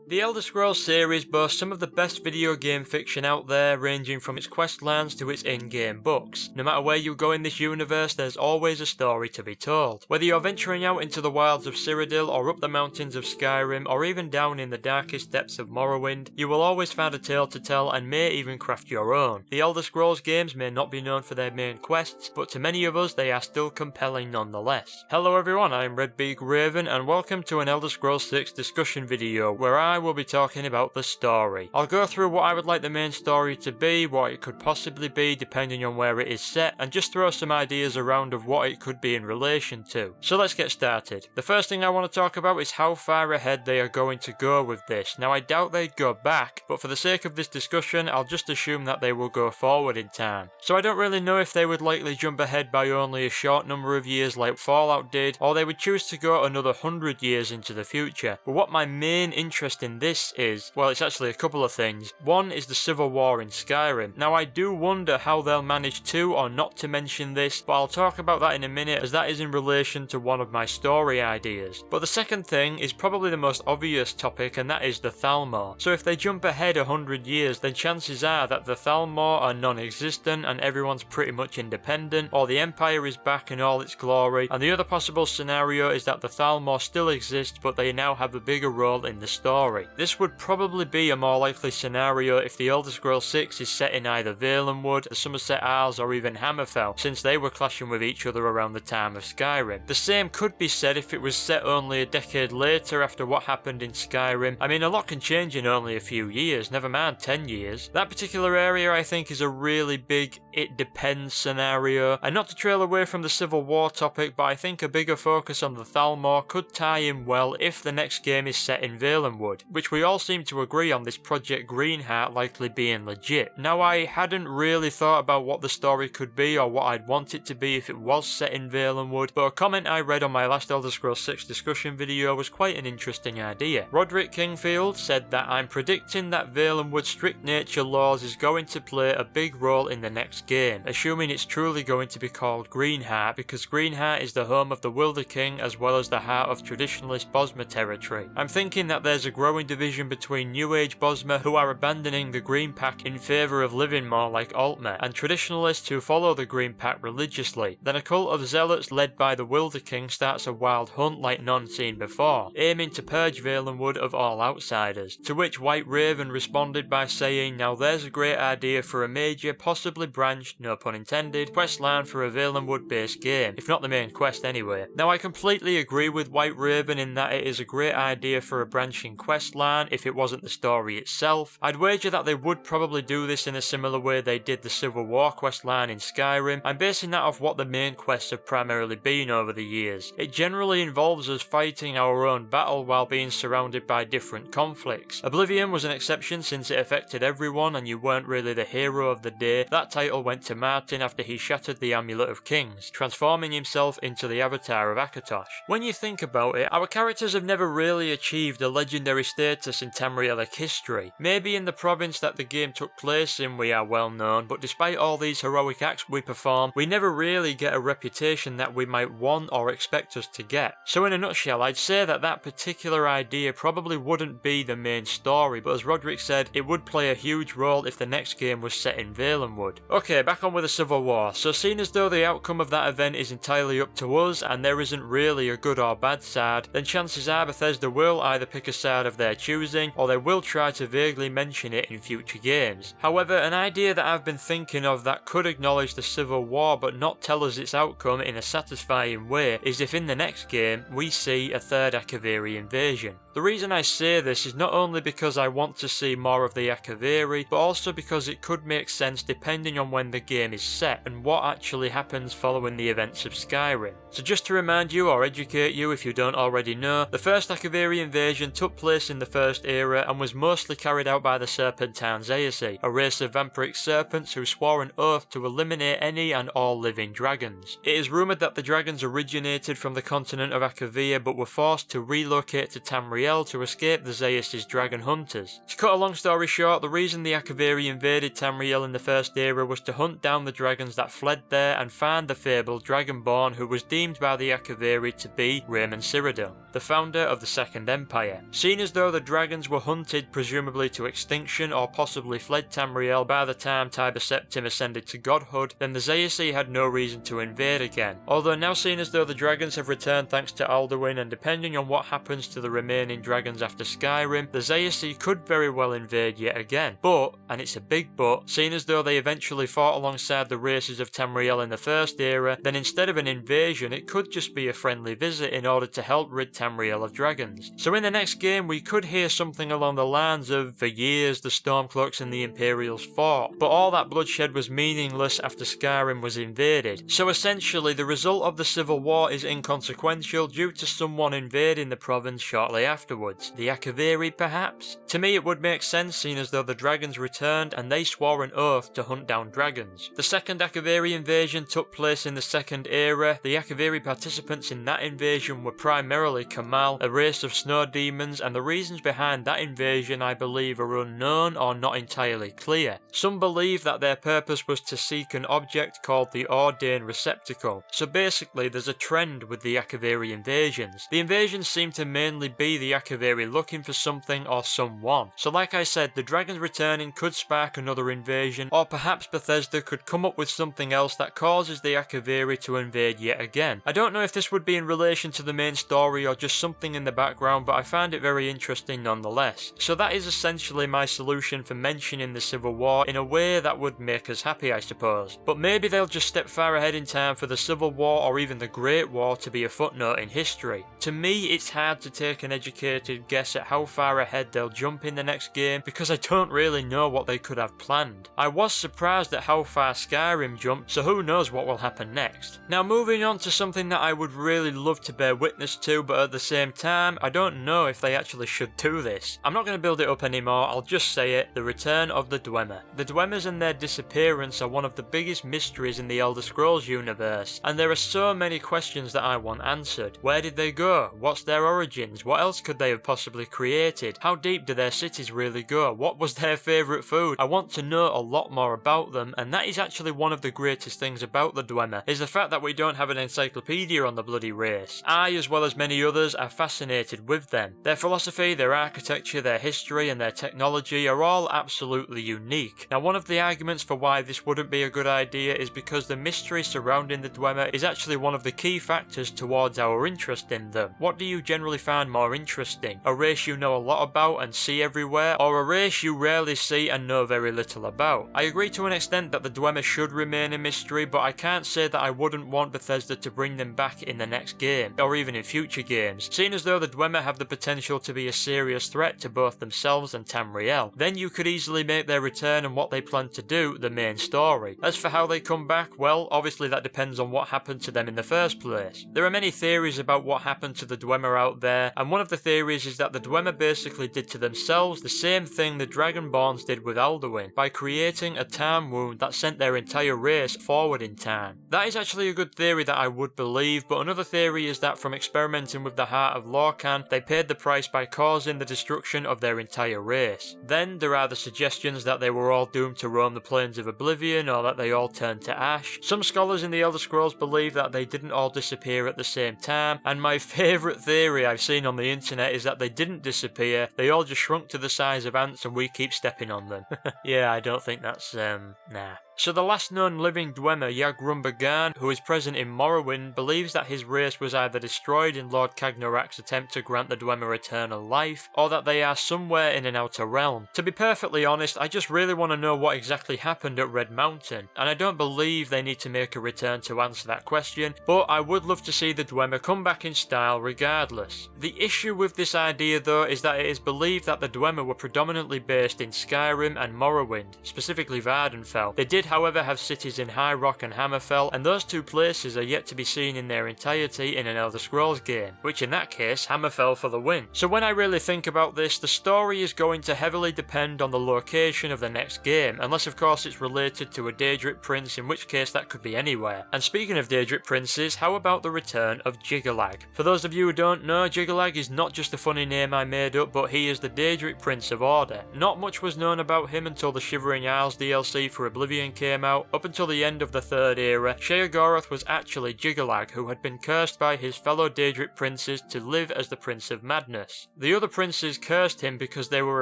The Elder Scrolls series boasts some of the best video game fiction out there, ranging from its questlands to its in-game books. No matter where you go in this universe, there's always a story to be told. Whether you're venturing out into the wilds of Cyrodiil, or up the mountains of Skyrim, or even down in the darkest depths of Morrowind, you will always find a tale to tell and may even craft your own. The Elder Scrolls games may not be known for their main quests, but to many of us they are still compelling nonetheless. Hello everyone, I'm RedBeakRaven and welcome to an Elder Scrolls 6 discussion video where I will be talking about the story. I'll go through what I would like the main story to be, what it could possibly be depending on where it is set, and just throw some ideas around of what it could be in relation to. So let's get started. The first thing I want to talk about is how far ahead they are going to go with this. Now I doubt they'd go back, but for the sake of this discussion I'll just assume that they will go forward in time. So I don't really know if they would likely jump ahead by only a short number of years like Fallout did, or they would choose to go another 100 years into the future. But what my main interest in this is, well, it's actually a couple of things. One is the Civil War in Skyrim. Now I do wonder how they'll manage to or not to mention this, but I'll talk about that in a minute as that is in relation to one of my story ideas. But the second thing is probably the most obvious topic, and that is the Thalmor. So if they jump ahead 100 years, then chances are that the Thalmor are non-existent and everyone's pretty much independent, or the Empire is back in all its glory, and the other possible scenario is that the Thalmor still exist but they now have a bigger role in the story. This would probably be a more likely scenario if the Elder Scrolls 6 is set in either Valenwood, the Somerset Isles, or even Hammerfell, since they were clashing with each other around the time of Skyrim. The same could be said if it was set only a decade later after what happened in Skyrim. I mean, a lot can change in only a few years, never mind 10 years. That particular area I think is a really big it depends scenario, and not to trail away from the Civil War topic, but I think a bigger focus on the Thalmor could tie in well if the next game is set in Valenwood, which we all seem to agree on this Project Greenheart likely being legit. Now I hadn't really thought about what the story could be or what I'd want it to be if it was set in Valenwood, but a comment I read on my last Elder Scrolls 6 discussion video was quite an interesting idea. Roderick Kingfield said that I'm predicting that Valenwood's strict nature laws is going to play a big role in the next game, assuming it's truly going to be called Greenheart, because Greenheart is the home of the Wilder King as well as the heart of traditionalist Bosmer territory. I'm thinking that there's a growing division between New Age Bosmer who are abandoning the Green Pact in favour of living more like Altmer, and traditionalists who follow the Green Pact religiously. Then a cult of zealots led by the Wilder King starts a wild hunt like none seen before, aiming to purge Valenwood of all outsiders, to which White Raven responded by saying, now there's a great idea for a major, possibly branched, no pun intended, quest line for a Valenwood based game, if not the main quest anyway. Now I completely agree with White Raven in that it is a great idea for a branching quest line if it wasn't the story itself. I'd wager that they would probably do this in a similar way they did the Civil War quest line in Skyrim. I'm basing that off what the main quests have primarily been over the years. It generally involves us fighting our own battle while being surrounded by different conflicts. Oblivion was an exception since it affected everyone and you weren't really the hero of the day. That title went to Martin after he shattered the Amulet of Kings, transforming himself into the avatar of Akatosh. When you think about it, our characters have never really achieved a legendary status in Tamrielic history. Maybe in the province that the game took place in we are well known, but despite all these heroic acts we perform, we never really get a reputation that we might want or expect us to get. So in a nutshell, I'd say that that particular idea probably wouldn't be the main story, but as Roderick said, it would play a huge role if the next game was set in Valenwood. Okay, back on with the Civil War. So seeing as though the outcome of that event is entirely up to us and there isn't really a good or bad side, then chances are Bethesda will either pick a side of their choosing or they will try to vaguely mention it in future games. However, an idea that I've been thinking of that could acknowledge the Civil War but not tell us its outcome in a satisfying way is if in the next game we see a third Akaviri invasion. The reason I say this is not only because I want to see more of the Akaviri, but also because it could make sense depending on when the game is set and what actually happens following the events of Skyrim. So just to remind you or educate you if you don't already know, the first Akaviri invasion took place in the First Era and was mostly carried out by the Serpentine Zayacy, a race of vampiric serpents who swore an oath to eliminate any and all living dragons. It is rumoured that the dragons originated from the continent of Akavir but were forced to relocate to Tamriel to escape the Zayacy's dragon hunters. To cut a long story short, the reason the Akaviri invaded Tamriel in the First Era was to hunt down the dragons that fled there and find the fabled Dragonborn who was deemed by the Akaviri to be Raymond Cyrodiil, the founder of the Second Empire. Seen as though though the dragons were hunted presumably to extinction or possibly fled Tamriel by the time Tiber Septim ascended to godhood, then the Zayacy had no reason to invade again. Although now seen as though the dragons have returned thanks to Alduin, and depending on what happens to the remaining dragons after Skyrim, the Zayacy could very well invade yet again. But, and it's a big but, seen as though they eventually fought alongside the races of Tamriel in the first era, then instead of an invasion it could just be a friendly visit in order to help rid Tamriel of dragons. So in the next game we could hear something along the lines of, for years the Stormcloaks and the Imperials fought, but all that bloodshed was meaningless after Skyrim was invaded. So essentially the result of the civil war is inconsequential due to someone invading the province shortly afterwards. The Akaviri perhaps? To me it would make sense, seeing as though the dragons returned and they swore an oath to hunt down dragons. The second Akaviri invasion took place in the second era. The Akaviri participants in that invasion were primarily Kamal, a race of snow demons, and the reasons behind that invasion I believe are unknown or not entirely clear. Some believe that their purpose was to seek an object called the Ordain Receptacle. So basically there's a trend with the Akaviri invasions. The invasions seem to mainly be the Akaviri looking for something or someone. So like I said, the dragons returning could spark another invasion, or perhaps Bethesda could come up with something else that causes the Akaviri to invade yet again. I don't know if this would be in relation to the main story or just something in the background, but I find it very interesting nonetheless. So that is essentially my solution for mentioning the Civil War in a way that would make us happy, I suppose. But maybe they'll just step far ahead in time for the Civil War or even the Great War to be a footnote in history. To me, it's hard to take an educated guess at how far ahead they'll jump in the next game because I don't really know what they could have planned. I was surprised at how far Skyrim jumped, so who knows what will happen next. Now moving on to something that I would really love to bear witness to, but at the same time I don't know if they actually should do this. I'm not going to build it up anymore, I'll just say it: the return of the Dwemer. The Dwemers and their disappearance are one of the biggest mysteries in the Elder Scrolls universe, and there are so many questions that I want answered. Where did they go? What's their origins? What else could they have possibly created? How deep do their cities really go? What was their favourite food? I want to know a lot more about them, and that is actually one of the greatest things about the Dwemer, is the fact that we don't have an encyclopedia on the bloody race. I, as well as many others, are fascinated with them. Their philosophy, their architecture, their history and their technology are all absolutely unique. Now one of the arguments for why this wouldn't be a good idea is because the mystery surrounding the Dwemer is actually one of the key factors towards our interest in them. What do you generally find more interesting? A race you know a lot about and see everywhere, or a race you rarely see and know very little about? I agree to an extent that the Dwemer should remain a mystery, but I can't say that I wouldn't want Bethesda to bring them back in the next game, or even in future games, seeing as though the Dwemer have the potential to be a serious threat to both themselves and Tamriel. Then you could easily make their return and what they plan to do the main story. As for how they come back, well, obviously that depends on what happened to them in the first place. There are many theories about what happened to the Dwemer out there, and one of the theories is that the Dwemer basically did to themselves the same thing the Dragonborns did with Alduin, by creating a time wound that sent their entire race forward in time. That is actually a good theory that I would believe, but another theory is that from experimenting with the heart of Lorkhan, they paid the price by causing the destruction of their entire race. Then there are the suggestions that they were all doomed to roam the plains of Oblivion, or that they all turned to ash. Some scholars in the Elder Scrolls believe that they didn't all disappear at the same time, and my favourite theory I've seen on the internet is that they didn't disappear, they all just shrunk to the size of ants and we keep stepping on them. Yeah, I don't think that's, nah. So the last known living Dwemer, Yagrumbagan, who is present in Morrowind, believes that his race was either destroyed in Lord Cagnorak's attempt to grant the Dwemer eternal life, or that they are somewhere in an outer realm. To be perfectly honest, I just really want to know what exactly happened at Red Mountain, and I don't believe they need to make a return to answer that question, but I would love to see the Dwemer come back in style regardless. The issue with this idea though is that it is believed that the Dwemer were predominantly based in Skyrim and Morrowind, specifically Vardenfell. They did however have cities in High Rock and Hammerfell, and those two places are yet to be seen in their entirety in an Elder Scrolls game, which in that case, Hammerfell for the win. So when I really think about this, the story is going to heavily depend on the location of the next game, unless of course it's related to a Daedric prince, in which case that could be anywhere. And speaking of Daedric princes, how about the return of Jiggalag? For those of you who don't know, Jiggalag is not just a funny name I made up, but he is the Daedric Prince of Order. Not much was known about him until the Shivering Isles DLC for Oblivion came out, up until the end of the Third Era, Sheogorath was actually Jyggalag, who had been cursed by his fellow Daedric princes to live as the Prince of Madness. The other princes cursed him because they were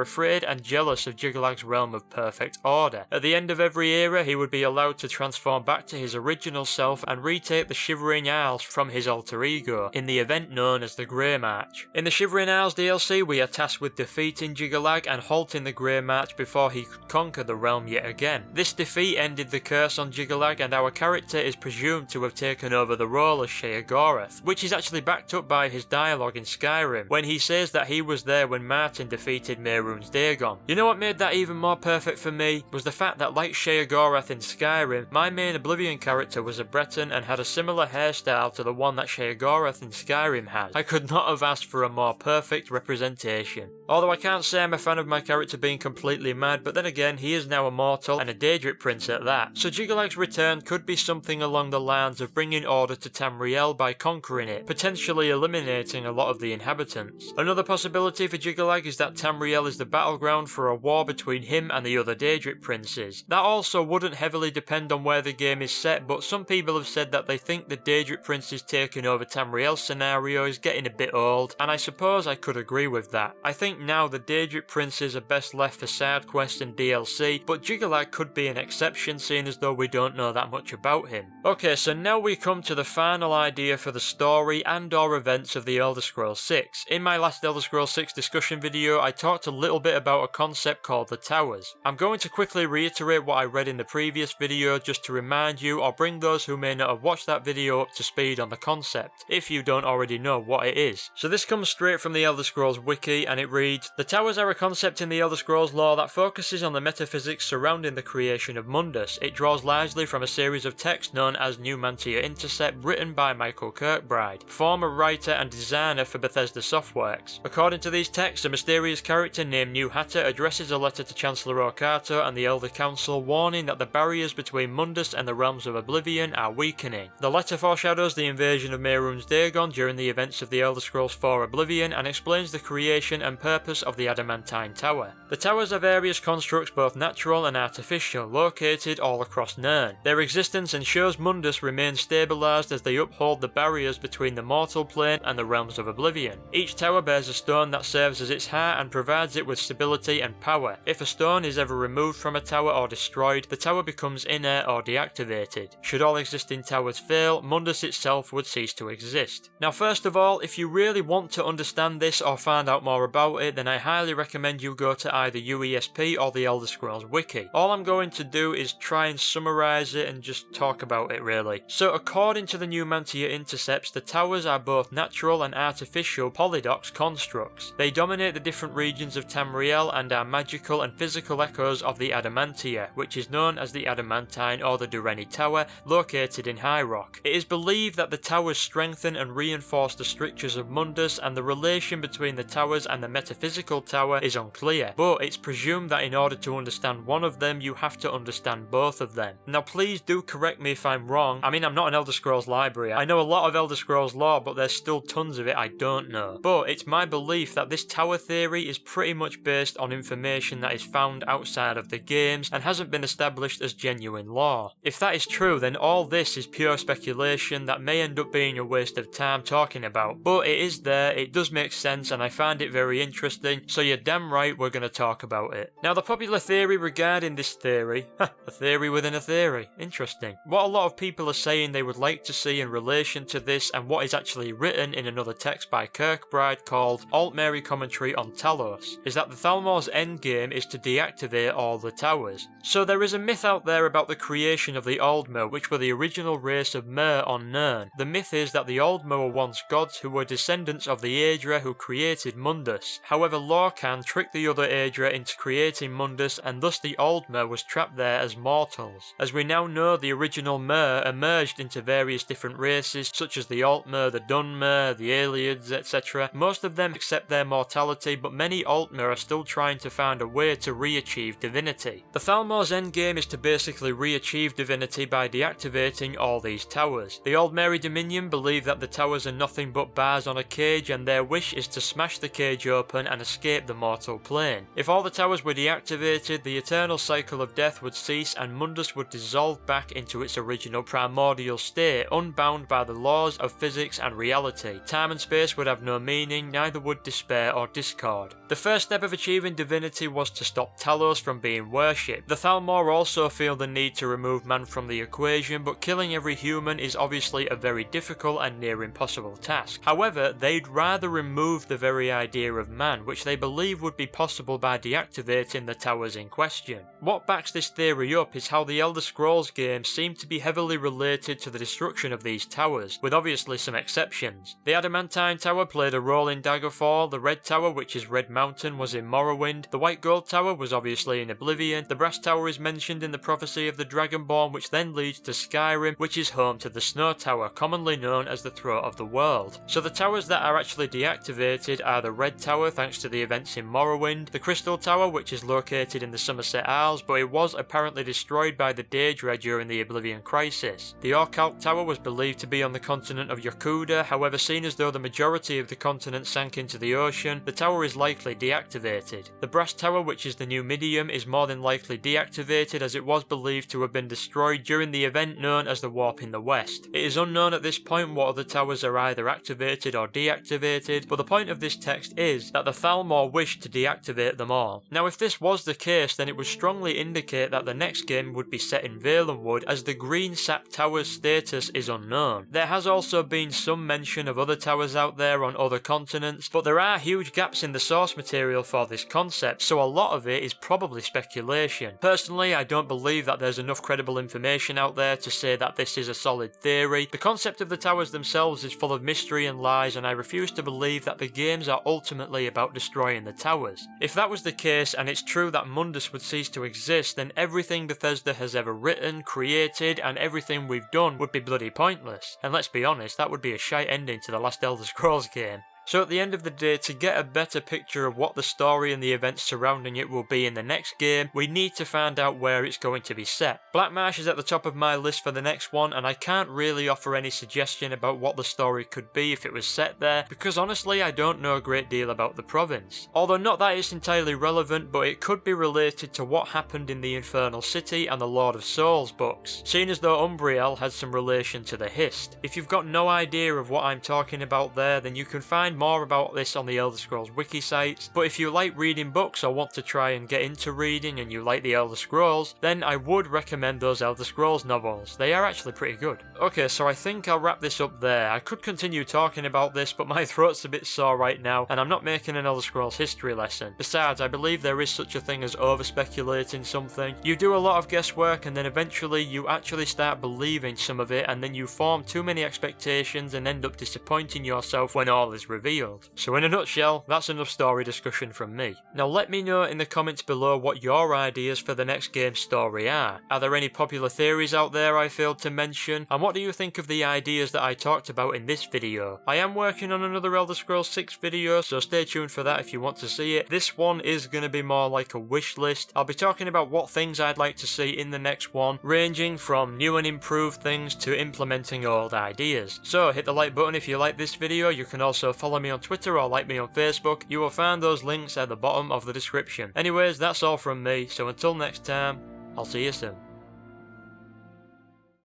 afraid and jealous of Jyggalag's realm of perfect order. At the end of every era, he would be allowed to transform back to his original self and retake the Shivering Isles from his alter ego, in the event known as the Grey March. In the Shivering Isles DLC, we are tasked with defeating Jyggalag and halting the Grey March before he could conquer the realm yet again. This defeat ended the curse on Jyggalag, and our character is presumed to have taken over the role as Sheogorath, which is actually backed up by his dialogue in Skyrim, when he says that he was there when Martin defeated Mehrunes Dagon. You know what made that even more perfect for me? Was the fact that, like Sheogorath in Skyrim, my main Oblivion character was a Breton and had a similar hairstyle to the one that Sheogorath in Skyrim has. I could not have asked for a more perfect representation. Although I can't say I'm a fan of my character being completely mad, but then again, he is now immortal and a Daedric prince at that. So Jyggalag's return could be something along the lines of bringing order to Tamriel by conquering it, potentially eliminating a lot of the inhabitants. Another possibility for Jyggalag is that Tamriel is the battleground for a war between him and the other Daedric princes. That also wouldn't heavily depend on where the game is set, but some people have said that they think the Daedric princes taking over Tamriel scenario is getting a bit old, and I suppose I could agree with that. I think now the Daedric princes are best left for side quests and DLC, but Jyggalag could be an exception, seeing as though we don't know that much about him. Okay, so now we come to the final idea for the story and or events of the Elder Scrolls 6. In my last Elder Scrolls 6 discussion video, I talked a little bit about a concept called the Towers. I'm going to quickly reiterate what I read in the previous video just to remind you or bring those who may not have watched that video up to speed on the concept, if you don't already know what it is. So this comes straight from the Elder Scrolls wiki, and it reads, "The Towers are a concept in the Elder Scrolls lore that focuses on the metaphysics surrounding the creation of Mundus. It draws largely from a series of texts known as Numantia Intercept, written by Michael Kirkbride, former writer and designer for Bethesda Softworks. According to these texts, a mysterious character named New Hatter addresses a letter to Chancellor Okato and the Elder Council, warning that the barriers between Mundus and the realms of Oblivion are weakening. The letter foreshadows the invasion of Mehrunes Dagon during the events of the Elder Scrolls 4 Oblivion and explains the creation and purpose of the Adamantine Tower. The towers are various constructs, both natural and artificial, located all across Nirn. Their existence ensures Mundus remains stabilised as they uphold the barriers between the mortal plane and the realms of Oblivion. Each tower bears a stone that serves as its heart and provides it with stability and power. If a stone is ever removed from a tower or destroyed, the tower becomes inert or deactivated. Should all existing towers fail, Mundus itself would cease to exist. Now, first of all, if you really want to understand this or find out more about it, then I highly recommend you go to either UESP or the Elder Scrolls wiki. All I'm going to do is try and summarise it and just talk about it really. So according to the Numantia Intercepts, the towers are both natural and artificial polydox constructs. They dominate the different regions of Tamriel and are magical and physical echoes of the Adamantia, which is known as the Adamantine or the Dureni Tower, located in High Rock. It is believed that the towers strengthen and reinforce the strictures of Mundus, and the relation between the towers and the metaphysical tower is unclear, but it's presumed that in order to understand one of them, you have to understand both of them. Now please do correct me if I'm wrong. I mean, I'm not an Elder Scrolls library. I know a lot of Elder Scrolls lore, but there's still tons of it I don't know. But it's my belief that this tower theory is pretty much based on information that is found outside of the games and hasn't been established as genuine lore. If that is true, then all this is pure speculation that may end up being a waste of time talking about. But it is there, it does make sense, and I find it very interesting, so you're damn right we're going to talk about it. Now, the popular theory regarding this theory, a theory within a theory, interesting. What a lot of people are saying they would like to see in relation to this, and what is actually written in another text by Kirkbride called Altmary Commentary on Talos, is that the Thalmor's endgame is to deactivate all the towers. So there is a myth out there about the creation of the Aldmer, which were the original race of Mer on Nirn. The myth is that the Aldmer were once gods who were descendants of the Aedra who created Mundus. However, Lorcan tricked the other Aedra into creating Mundus, and thus the Aldmer was trapped there as mortals. As we now know, the original Mer emerged into various different races, such as the Altmer, the Dunmer, the Aelids, etc. Most of them accept their mortality, but many Altmer are still trying to find a way to re-achieve divinity. The Thalmor's endgame is to basically re-achieve divinity by deactivating all these towers. The Aldmeri Dominion believe that the towers are nothing but bars on a cage, and their wish is to smash the cage open and escape the mortal plane. If all the towers were deactivated, the eternal cycle of death would cease, cease and Mundus would dissolve back into its original primordial state, unbound by the laws of physics and reality. Time and space would have no meaning, neither would despair or discord. The first step of achieving divinity was to stop Talos from being worshipped. The Thalmor also feel the need to remove man from the equation, but killing every human is obviously a very difficult and near impossible task. However, they'd rather remove the very idea of man, which they believe would be possible by deactivating the towers in question. What backs this theory up is how the Elder Scrolls games seem to be heavily related to the destruction of these towers, with obviously some exceptions. The Adamantine Tower played a role in Daggerfall, the Red Tower, which is Red Mountain, was in Morrowind, the White Gold Tower was obviously in Oblivion, the Brass Tower is mentioned in the Prophecy of the Dragonborn, which then leads to Skyrim, which is home to the Snow Tower, commonly known as the Throat of the World. So the towers that are actually deactivated are the Red Tower, thanks to the events in Morrowind, the Crystal Tower, which is located in the Somerset Isles, but it was apparently destroyed by the Daedra during the Oblivion Crisis. The Orkalk Tower was believed to be on the continent of Yokuda, however, seen as though the majority of the continent sank into the ocean, the tower is likely deactivated. The Brass Tower, which is the new Midium, is more than likely deactivated as it was believed to have been destroyed during the event known as the Warp in the West. It is unknown at this point what other towers are either activated or deactivated, but the point of this text is that the Thalmor wished to deactivate them all. Now if this was the case, then it would strongly indicate that the next game would be set in Valenwood, as the Green Sap Tower's status is unknown. There has also been some mention of other towers out there on other continents, but there are huge gaps in the source material for this concept, so a lot of it is probably speculation. Personally, I don't believe that there's enough credible information out there to say that this is a solid theory. The concept of the towers themselves is full of mystery and lies, and I refuse to believe that the games are ultimately about destroying the towers. If that was the case, and it's true that Mundus would cease to exist, then everything Bethesda has ever written, created, and everything we've done would be bloody pointless. And let's be honest, that would be a shite ending to the last Elder Scrolls game. So at the end of the day, to get a better picture of what the story and the events surrounding it will be in the next game, we need to find out where it's going to be set. Black Marsh is at the top of my list for the next one, and I can't really offer any suggestion about what the story could be if it was set there, because honestly I don't know a great deal about the province. Although not that it's entirely relevant, but it could be related to what happened in the Infernal City and the Lord of Souls books, seeing as though Umbriel had some relation to the Hist. If you've got no idea of what I'm talking about there, then you can find more about this on the Elder Scrolls wiki sites, but if you like reading books or want to try and get into reading and you like the Elder Scrolls, then I would recommend those Elder Scrolls novels. They are actually pretty good. Okay, so I think I'll wrap this up there. I could continue talking about this, but my throat's a bit sore right now, and I'm not making an Elder Scrolls history lesson. Besides, I believe there is such a thing as over-speculating something. You do a lot of guesswork, and then eventually you actually start believing some of it, and then you form too many expectations and end up disappointing yourself when all is revealed. So in a nutshell, that's enough story discussion from me. Now let me know in the comments below what your ideas for the next game's story are. Are there any popular theories out there I failed to mention? And what do you think of the ideas that I talked about in this video? I am working on another Elder Scrolls 6 video, so stay tuned for that if you want to see it. This one is going to be more like a wish list. I'll be talking about what things I'd like to see in the next one, ranging from new and improved things to implementing old ideas. So hit the like button if you like this video. You can also follow me on Twitter or like me on Facebook. You will find those links at the bottom of the description. Anyways, that's all from me, so until next time, I'll see you soon.